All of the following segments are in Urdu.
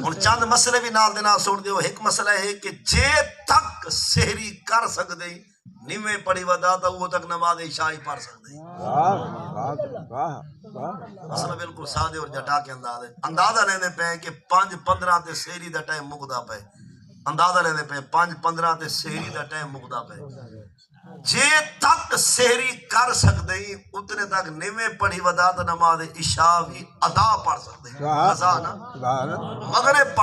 ہن چند مسئلے بھی نال دے نال سن دیو. ایک مسئلہ ہے کہ جے تک سحری کر سکدے نیویں پڑھی ودا تا وہ تک نماز عشاء پڑھ سکدے. مسئلہ بالکل سادے اور جٹا کے اندازہ لیندے پے کہ 5:15 تے سحری دا ٹائم مکدا پے. اندازہ لیندے پے 5:15 تے سحری دا ٹائم مکدا پے. جے تک سحری کر سکدے اتنے تک نیویں پڑھی ودا تا نماز عشاء بھی ادا پڑھ سکدے. قضا نا مغرب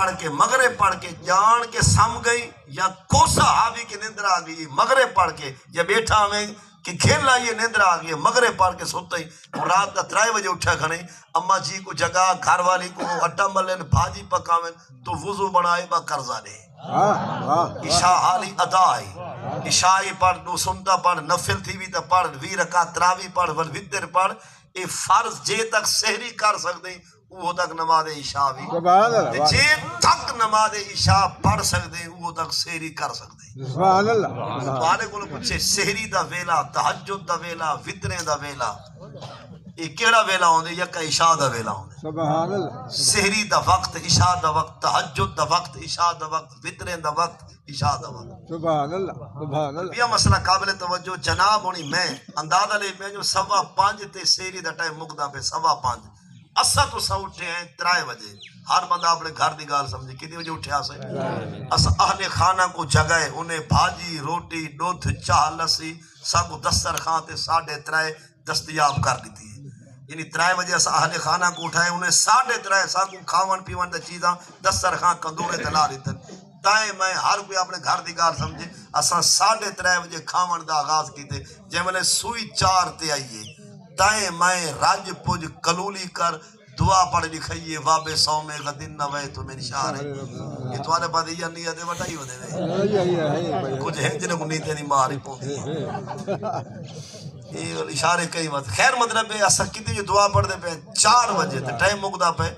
پڑھ کے جان کے سم گئی یا کوسا حاوی کی نیندر آ گئی مغرب پڑھ کے یا بیٹھا ہمیں کہ کھیل آئیے نیندر آ گئی مغرب پڑھ کے سوتے ہی رات کا 3 بجے اٹھا کھنے اما جی کو جگہ گھر والی کو اٹا ملین بھاجی پکاویں تو وضو بنائے با قرضہ دے. عشاء حالی ادا ہے. عشاء پڑھ دو سنتا پڑھ نفل تھی بھی تا پڑھ 20 رکعت تراوی پڑھ والوتر پڑھ. اے فرض جے تک سحری کر سکتے وہ تک نماز عشاء بھی جے تک نماز عشاء پڑھ سکتے وہ تک سحری کر سکتے. سبحان اللہ. والے کو پوچھے سحری دا ویلا تہجد دا ویلا وترے دا ویلا یہ کیڑا ویلا ہوندے یا کہ عشاء دا ویلا ہوندے. سبحان اللہ. سحری دا وقت عشاء دا وقت تہجد دا وقت عشاء دا وقت وترے دا وقت عشاء دا وقت. سبحان اللہ. سبحان اللہ. یہ مسئلہ قابل توجہ جناب ہونی میں اندازہ لے میں جو 5:15 تے سحری دا ٹائم مکدا پہ 5:15 اسا تو سا اٹھے ہیں 3 بجے. ہر بندہ اپنے گھر دی گال سمجھے کتنی بجے اٹھے آسے اسا اہل خانہ کو جگائے انہیں بھاجی روٹی دودھ چاہ لسی سب کو دسترخوان تے 3:30 دستیاب کر دیتی ہے. یعنی 3 بجے اسا اہل خانہ کو اٹھائے انہیں 3:30 سب کو کھاون پیون تے چیزاں دسترخوان کندورے تے لا دیتے. تائیں میں ہر کوئی اپنے گھر دی گال سمجھے اسا 3:30 بجے کھاون دا آغاز کیتے جے ملے سوئی 4 تے آئیے تائیں میں راج پوج کلولی کر دعا پڑھ لکھائیے وابے سومے غدن نوے تو میری شاہ ہے. یہ توارے پاس یہ نیت بٹائی ہو دے وے کچھ ہیں جنہیں کو نیتے نہیں ماری پوندی یہ اشارے کئی بات. خیر مطلب ہے اسا کتنی جو دعا پڑھ دے پہ 4 بجے تے ٹائم مکدا پہ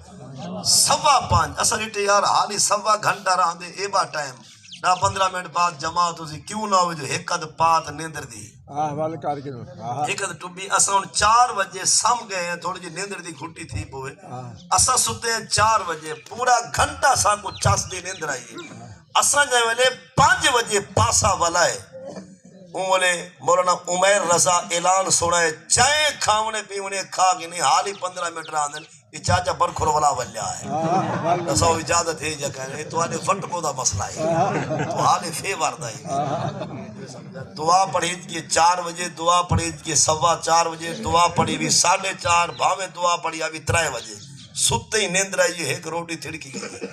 5:15 اسا ریٹے یار حالی 1.25 گھنٹہ رہاں دے اے با ٹائم نہ 15 منٹ بعد جماعت ہوسی کیوں نہ ہوئے جو ایک اد پات نیندر دی والے کار کے ایک اد ٹبی اسا 4 بجے سم گئے ہیں تھوڑی جی نیندر دی گھٹی تھی پوے اسا ستے ہیں 4 بجے پورا گھنٹہ سا کو چاس دی نیندر آئیے. اسا جائے والے 5 بجے پاسا والائے بولے مولانا عمیر رضا اعلان سنائے چائیں کھاونے پیونے کھا کے نہیں حالی 15 منٹ رہا دن یہ چاچا برکھر والا ولیا ہے ایسا اجازت ہے جا کہنے تو آنے فٹ کو دا مسئلہ ہے تو حالی فے واردہ ہے. دعا پڑھی کہ 4 بجے دعا پڑھی کہ 4:15 بجے دعا پڑھی بھی 4:30 بھاویں دعا پڑھی ابھی 3 بجے ستے ہی نیندر آئیے ایک روٹی تھڑکی گئی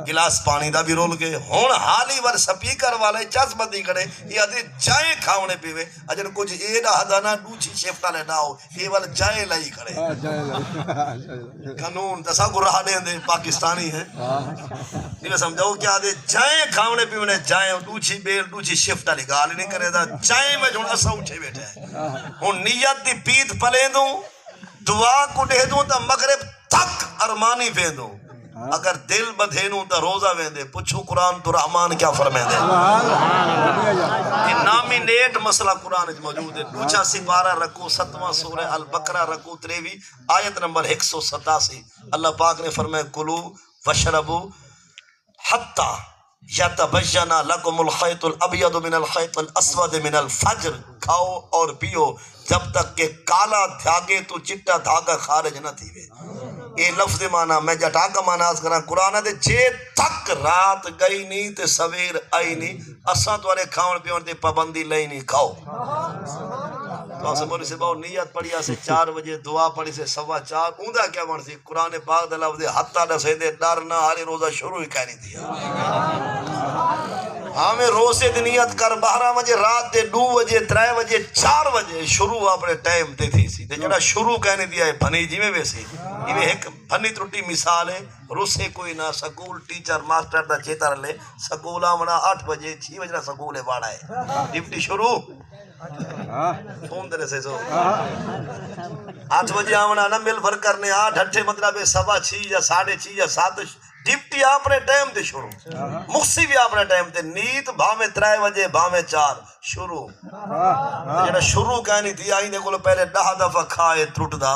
گلاس پانی دا بھی رول گئے ہون حالی ور سپیکر والے چس بدی کرے یہ آدھے جائیں کھاونے پیوے اجن کچھ اے نہ ہدانا دوچھی شیفٹا لے نہ ہو یہ والا جائیں لائی کرے قانون تسا کو رہا دیں دے پاکستانی ہیں نہیں میں سمجھاؤ کیا آدھے جائیں کھاونے پیونے جائیں دوچھی بیل دوچھی شیفٹا لے گالی نہیں کرے دا جائیں میں جو اسا اٹھے بیٹھے ہیں ہون نیت دی پیت پلے دوں دعا کو دے دوں تا مغرب تک ارمانی پہ دوں اگر دل بدھینوں تا روزہ ویندے پچھو قرآن تو رحمان کیا فرمے دے. یہ نامینیٹ مسئلہ قرآن موجود ہے. دوچھا سپارہ رکو 7واں سورہ البقرہ رکو 23 آیت نمبر 187 اللہ پاک نے فرمائے کلو وشربو حتی یتبین لکم الخیط الابیض من الخیط الاسود من الفجر کھاؤ اور پیو جب تک کہ کالا دھاگے تو چٹا دھاگا خارج نہ تھی وے. یہ لفظ مانا میں جٹا کا مانا آز کرنا قرآن دے جے تک رات گئی نہیں تے سویر آئی نہیں اساں توارے کھاؤن پیون تے پابندی لئی نہیں کھاؤ. تو آسے بولی سے باؤ نیت پڑھی آسے 4 بجے دعا پڑھی سے 4:15 اوندہ کیا بن سی قرآن پاک دے لفظ حتی نہ سیدے ڈرنا ہاری روزہ شروع ہی کہنی دیا. ہمیں روزے دی نیت کر 12 بجے رات دے 2 بجے 3 بجے 4 بجے شروع اپنے ٹائم تے تھی سی تے جڑا شروع کہنے دیا ہے بھنی جی میں ویسے یہ ایک بھنی ترٹی مثال ہے. روسے کوئی نہ سکول ٹیچر ماسٹر دا چیتر لے سکول آمنا 8 بجے 6 بجے سکول واڑا ہے ڈیوٹی شروع فون دے سے سو 8 بجے آمنا نہ مل بھر کرنے 8 اٹھے مطلب 6:15 یا 6:30 یا 7 ڈپٹی اپنے ٹائم تے شروع مخصی بھی اپنے ٹائم تے نیت بھاویں 3 بجے بھاویں 4 شروع جڑا شروع کہنی تھی آئیں دے کولو پہلے 10 دفعہ کھائے ترٹ دا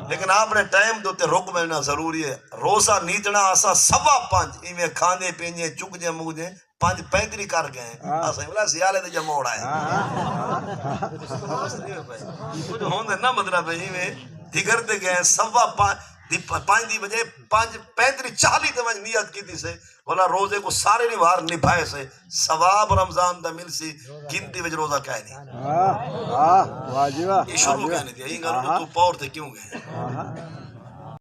لیکن آپ نے ٹائم دوتے رک ملنا ضروری ہے روزہ نیتنا آسا 5:15 ایویں کھانے پینے چک جے مجھے 5:35 کر گئے اسا بلا سیالے تے جمع ہوڑا ہے کچھ ہوندے نہ مطلب ایویں دیگر تے گئے 5:15 بجے 5:35 40 تے نیت کیتی سے بولا روزے کو سارے نوار نبھائے سے ثواب رمضان دا مل سی گنتی وچ روزہ کہے نہیں واجبہ یہ شروع کہنے دیا یہ گھر تو پور تے کیوں گئے